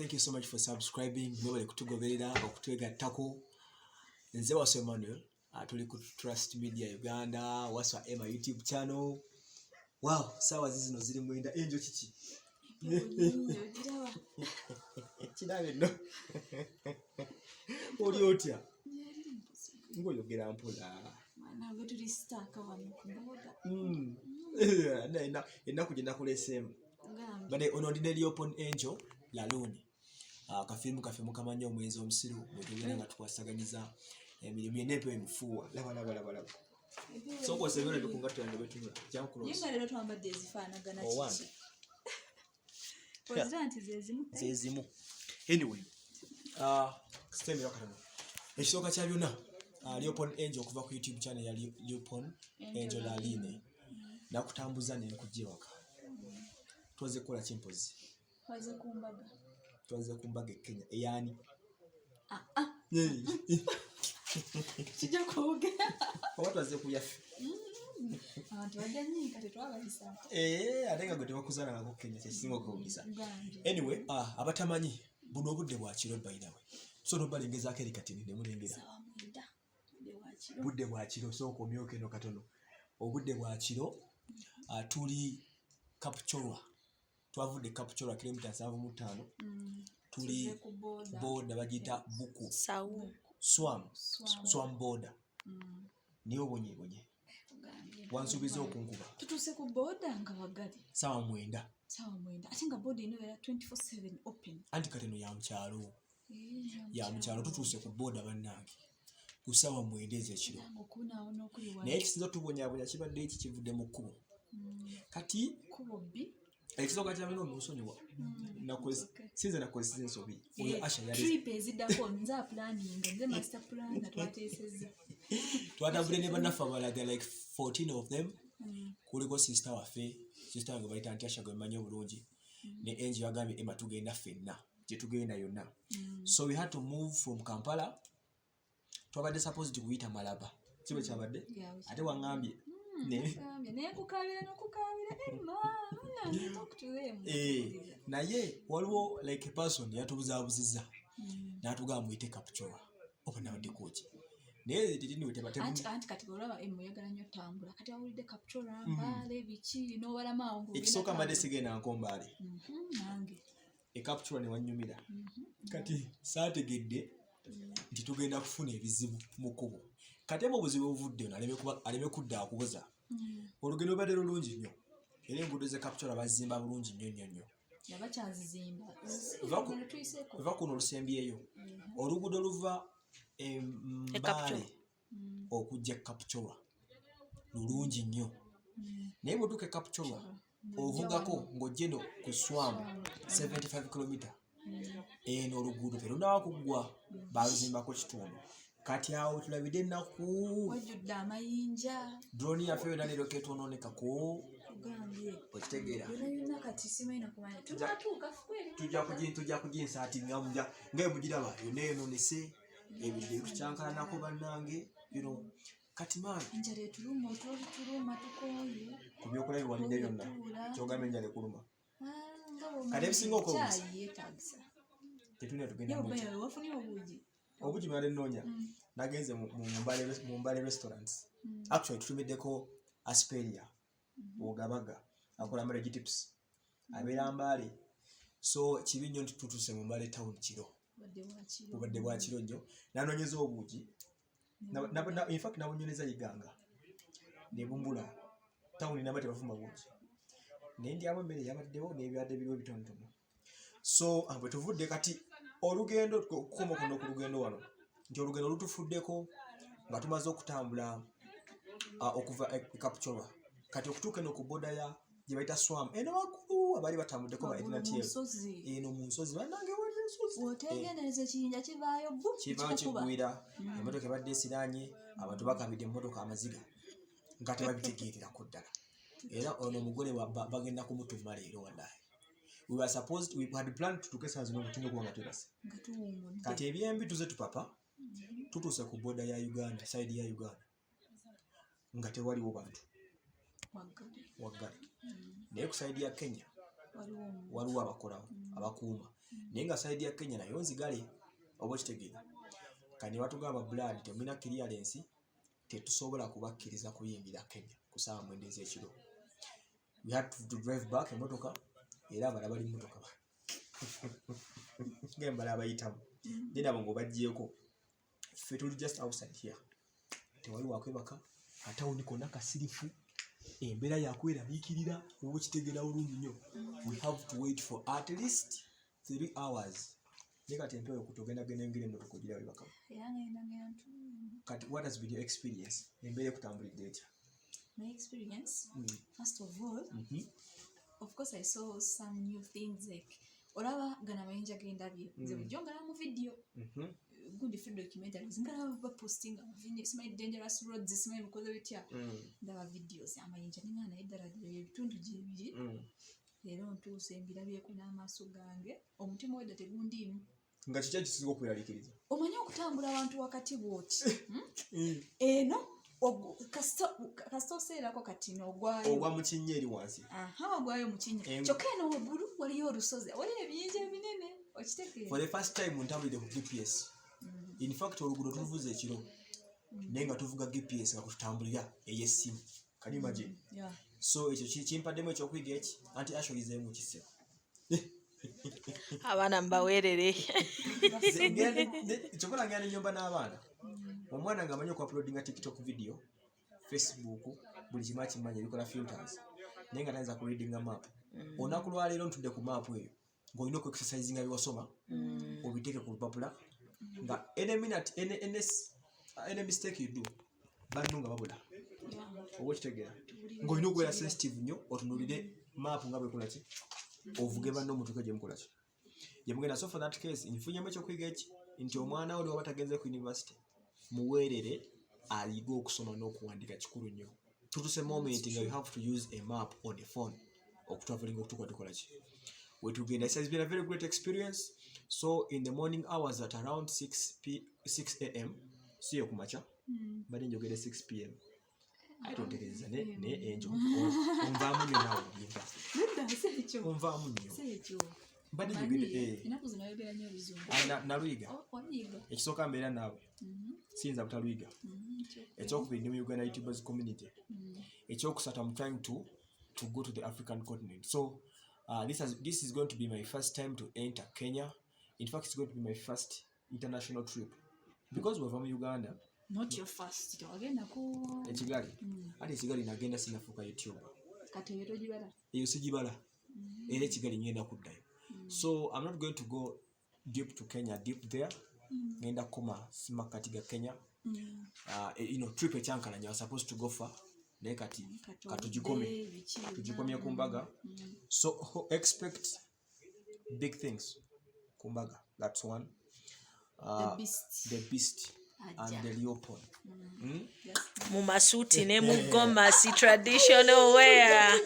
Thank you so much for subscribing. Mwebale kutugoberera okutwegattako. Nze Waswa Emmanuel. Tuli ku Trust Media Uganda. Waswa Emma YouTube channel. Wow, Saawa zino ziri Mwenda. Enjo kiki? Kirabe no. Oli otya? Ngoyogera mpola. Mwana gwe tuli stack wano kuboda. Ennaku gye nakulesemu. Bade onodinary open angel laluni. Kafilmu kamanya omwezi omusiru bwetugenda nga tukwasaganyiza emirimu yeneepo emifuuwa laba. So kwa sebera bikungato yange betunula. Nyinga lero twambadde ezifaanagana kiki. President zezimu. Anyway, sistemi yakano. Ekisooka kya byonna Leopon Angel okuva ku YouTube channel ya Leopon Angel Laline. Nakutambuza ne nkujje waka. Tuwaze kola chimpozi. Tuwaze kumbaga Kenya. Yani. Kijja kwogera. Watu waze kuyafi. Abantu bajjanyi kati twabayisa. Ate nga gwe tebakuzana nako Kenya kyesinga okuwulisa. Anyway, abatamanyi buno obudde bwa kiro by the way. So no balengezaako eri kati ne mulengera. Budde bwa kiro so komyoke no katono. Obudde bwa kiro tuli Kapchorwa. Twavudde Kapchorwa kilomita 7.5. Tuli boda bagita buku. Swam boda. Niyo bonye. Wansubiza okunkuba. Tutuse ku boda nga bagali. Saawa Mwenda. Ate nga boda ino era 24/7 open. Anti kateno ya mkyalo. Ya mkyalo tutuse ku boda bannange. Ku Saawa Mwenda ez'ekiro. Naye ekisinza tubonyabonya kibadde eki kivudde mu kkubo. Kati kubo bbi. Ekisooka kya bino omusonyiwa. Sinze nakozesa ensobi. Oyo Asha yali. Trip ezidako nza planning nze master plan na twateesezza. Twatambule ne bannaffe abalaga like 14 of them. Kuliko sister waffe. Sister wange bayita Auntie Asha gwe mmanyi obulungi. Ne Angel yagambye Emma tugenda ffenna. Gye tugenda yonna. So we had to move from Kampala. Twabadde supposed kuyita Malaba. Kibe kyabadde? Ate wangambye. Nekukabira Emma. Naye waliwo like a person yatubuzabuzizza. N'atugamba muyite Kapchorwa. Oba nabadde koji. Naye titini wetebate. Anti kati olaba Emma yagala nnyo tambula. Kati awulidde Kapchorwa Mbale biki n'obalama ngo. Ekisooka mbadde sigenda nkombaale. Nange. Kapchorwa ne wanyumira. Kati saategedde nti tugenda kufuna ebizibu mu kkubo. Kati mu buzibu obuvudde aleme kudda akubuza. Olugendo lubadde lulungi nnyo. Era enguudo ze Kapchorwa bazimba bulungi nnyo. Yabakyazizimba. Va kuno olusembyeyo. Oluguudo luva Mbale okujja Kapchorwa lulungi nnyo. Naye bw'otuuka Kapchorwa ovugako ng'ojjeno ku Swam 75 km. Eno oluguudo terunawa kuggwa baluzimbako kitundu. Kati awo tulabidde ennaku wajjudde amayinja. Drone yaffe yonna ne rocket ononekako. Okitegeera. Kati simayina kumanya. Tujja kuginsaati nga mugiraba yonna enonese. Ebidde tukyankalanako bannange. Kati maani. Enjala etuluma otuluma tukooye. Ku byokulabye walidde byonna. Kyogambye enjala ekuluma. Kati ebisinga okwobuuza. Tetulina tugenda mmoja. Wafunye obuugi. Obuugi mwali nnoonya. Nagenze mu Mbale restaurants. Actually tutumiddeko Asperia. Ogabaga. Akola marriage tips. Abeera Mbale. So kibi nnyo tutuse mu Mbale town kiro. Obadde bwa kiro nnyo. Nanoonyeza obuugi. In fact nabonyoneza Iganga. Ne bumbula. Town nabate bafumba buugi. N'endyamu emmere yabaddewo n'ebyadde biriwo bitonotono. So bwe tuvudde kati olugendo okukoma kuno ku lugendo wano. Nti olugendo lutufuddeko nga tumaze okutambula okuva Kapchorwa. Kati okutuuka eno ku boda ya gye bayita Swam. Eno waggulu abaali batambuddeko ba alternative. Eno mu nsozi bannange wali ensozi. Oteegendereza ekiyinja kivaayo bbu. Kivaayo kiggwira. Emmotoka ebadde esiraanye abantu bakabidde emmotoka amaziga. Nga tebabitegeererako ddala. Era ono omugole bagenda kumutumma leero wallahi. We had planned to get some notification kuba ngatebase. Kati ebyembi tuze tupapa. Tutuse ku boda ya Uganda, side ya Uganda. Nga tewaliwo bantu. Waggali. Naye ku side ya Kenya waliwo abakolawo abakuuma. naye nga side ya Kenya nayo nzigale oba kitegeera kani batugamba blood temulina clearance tetusobola kubakkiriza kuyingira Kenya ku ssaawa 9 ez'ekiro. We had to drive back emotoka era abala bali motoka ngembala abayitamu nina abo ng'obaggyeko ffe tuli just outside here tewali wakwebaka atawuni konna kasirifu embeera yakweraliikirira oba kitegeera bulungi nnyo. We have to wait for at least 3 hours naye kati empewo kutogenda genda engeri emotoka ogira webakamu. Kati what has been your experience embeera ekutambulidde etya? My experience, first of all, of course I saw some new things like olaba gana mayinja gendabye nze bujjo ngala mu video good free documentaries ngala posting video smile dangerous roads smile because bitya ndaba videos amayinja ningana eddala ebitundu gyebiri era ontuuse mbirabyeko n'amaaso gange omutima wedda tegundiimu nga kiki ekisiga okweraliikiriza omanyi okutambula abantu wakati bwoti eno kasita oseerako kati n'ogwayo ogwa mu kinnya eri wansi ogwayo mu kinnya kyokka eno waggulu waliyo olusozi waliyo ebiyinja ebinene okitegeera. For the first time ntambulidde ku GPS. In fact oluguudo tuluvuza ekiro naye nga tuvuga GPS nga kututambulira ey'essimu. Can you imagine? So ekyo kimpaddemu ekyokuyiga eki anti asholizeemu kiseko abaana mbaweerere kyokola ngenda nenyumba n'abaana omwana nga amanyi okuuploadinga TikTok video Facebook buli kimu akimanya ebikola filters naye nga tayinza kureadinga map. Olunaku lwaleero ntudde ku map eyo ng'olina okuexercisinga byewasoma obiteeke ku lupapula nga any mistake you do banno nga babula oba okitegeera ng'olina okubeera sensitive nnyo otunuulire map nga bwekola ki ovuge banno omutuuke gye mukola ki gye mugenda. So for that case nfunyemu ekyokuyiga eki nti omwana oli oba tagenze ku university muweerere ayiga okusoma n'okuwandiika kikulu nnyo. Tutuse moment nga you have to use a map on the phone okutraveling okutuuka tukola ki wetugenda. It has been a very great experience. So in the morning hours at around 6 a.m. siyo kumacha bali njogere 6 p.m. I don't take it ne enjo onvaamu nnyo nawe yimba onvaamu nnyo bali njogere inaku zinayogera nnyo oluzungu naluyiga ekisooka mbeera naawe siyinza butaluyiga. Ekyokubiri ne mu Uganda YouTubers community. Ekyokusatu I'm trying to go to the African continent. So this is going to be my first time to enter Kenya. In fact, it's going to be my first international trip because we're from Uganda. Not your first. Wagenda ku Ekigali. Ate Ekigali nagenda sinafuka YouTube. Kati eyo togibala. Eyo sigibala. Era Ekigali ngenda kuddayo. So I'm not going to go deep to Kenya, deep there. Ngenda koma simakati ga Kenya. Trip ecyankalanya. I was supposed to go far. Naye kati tugikomye kumbaga. So expect big things kumbaga. That's one. The beast and the leopard. mu masuuti ne mu gomasi traditional wear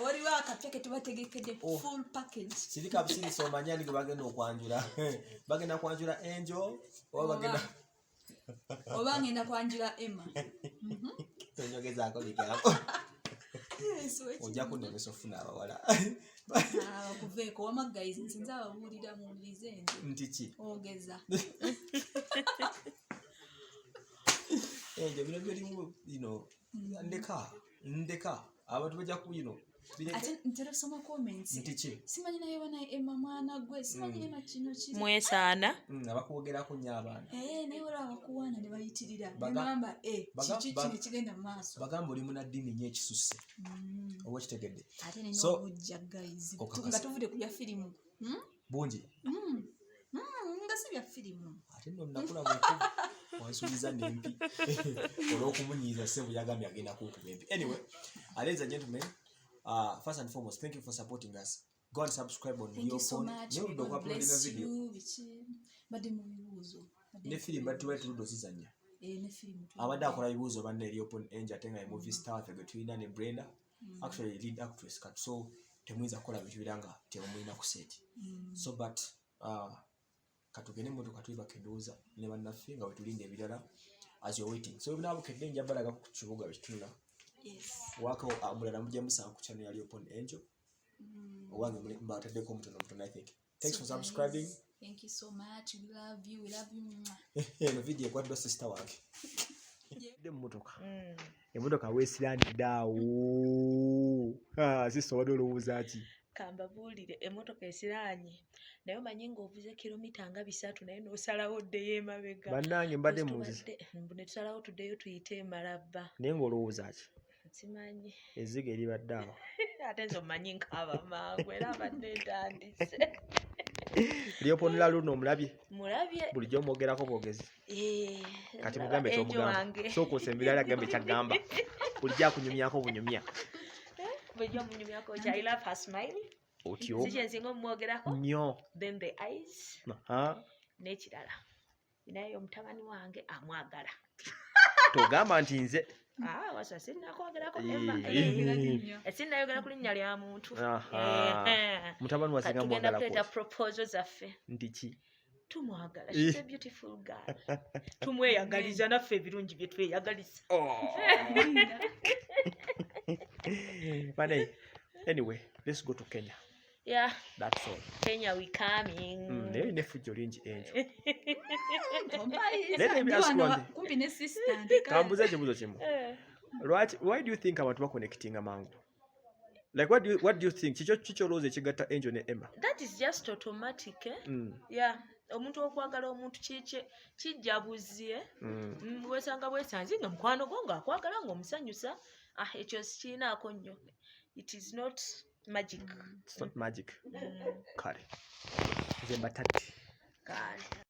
waliwo akapeke tubategekedde full package. Sirika bisiri so manyani ge bagenda okwanjula bagenda kwanjula Angel oba ngenda kwanjula Emma. Tonyogeza ako bikako ojja kunemesa ofuna abawala kuveeko wama guys nsinza ababuulira muwulirize nti ntiki ogeza Angel bino byolimu ndeka abantu bajja ku ate ntera soma comments ntiki simanyi naye wana Emma mwana gwe simanyi Emma kino kiri mwesaana abakwogerako nnyo abaana naye wala abakuwaana ne bayitirira bagamba kiki kino kigenda mu maaso bagamba oli munaddiini nnyo ekisusse oba kitegedde ate nenobujja guys nga tuvudde ku bya firimu bungi nga si bya firimu ate nno nakula wansuubiza nempi olw'okumunyiiza ssebo yagambye agenda kunkuba empi. Anyway, ladies and gentlemen, first and foremost, thank you for supporting us. Go and subscribe on your phone. God bless you. Badde mu bibuuzo ne film batuba tudo zizanya ne film abadde akola bibuuzo banne eri open Angel atenga ya movie star fege tuina ne Brenda actually lead actress kat so temwiza kola bintu biranga temumulina ku set so but katugene moto katuiba kendoza ne bannaffe nga wetulinde ebirala as you're waiting. So binabo kedde njabalaga ku kibuga bitula wako mulala mujja musa ku channel yali open Angel owange mbatadde ko mutono I think Thanks for subscribing. Thank you so much. We love you. We love you. Eno video egwaddwa sister wange. Emmotoka weesiranidde awo. Sister obadde olowooza ki? Kambabuulire emmotoka esiraanye naye omanyi ng'ovuze kilomita nga 3 naye n'osalawo oddeyo emabega. Bannange mbadde muzi. Ne tusalawo tuddeyo tuyite Emalabba. Naye ng'olowooza ki? Simanyi. Ezziga eribadde awo. Ate nze omanyi nkaaba mangu era abadde ntandise. Lyoponera luno omulabye? Mulabye. Bulijjo omwogerako bwogezi. Kati mugambe ky'omugamba. Sooka osembera agambe ky'agamba. Bulijjo akunyumyako bunyumya. Bulijjo omunyumyako kya I love her smile. Otyo. Si kye nsinga omwogerako? Nnyo. Then the eyes. N'ekirala. Naye omutabani wange amwagala. Togamba nti nze. Wasa sinnakwogerako Emma. Sinnayogera ku linnya lya muntu. Mutabani wasinga mwagala. Tugenda kuleeta proposal zaffe. Nti ki? Tumwagala. She's a beautiful girl. Tumweyagaliza naffe ebirungi bye tweyagaliza. Anyway, let's go to Kenya. Yeah. That's all. Kenya we coming. Naye nefujjo lingi enjo. Kumpi ne sister. Kambuza ekibuzo kimu. Why do you think abantu baconnectinga mangu? Like what do you think? Kicho olowooza ekigatta Angel ne Emma? That is just automatic. Yeah. Omuntu okwagala omuntu kijjabuzie. Wesanga bwesanze nga mukwano gwo ng'akwagala ng'omusanyusa. Ekyo sikirinaako nnyo. It is not magic. It's not magic. Kale. Nze mbatadde. Kale.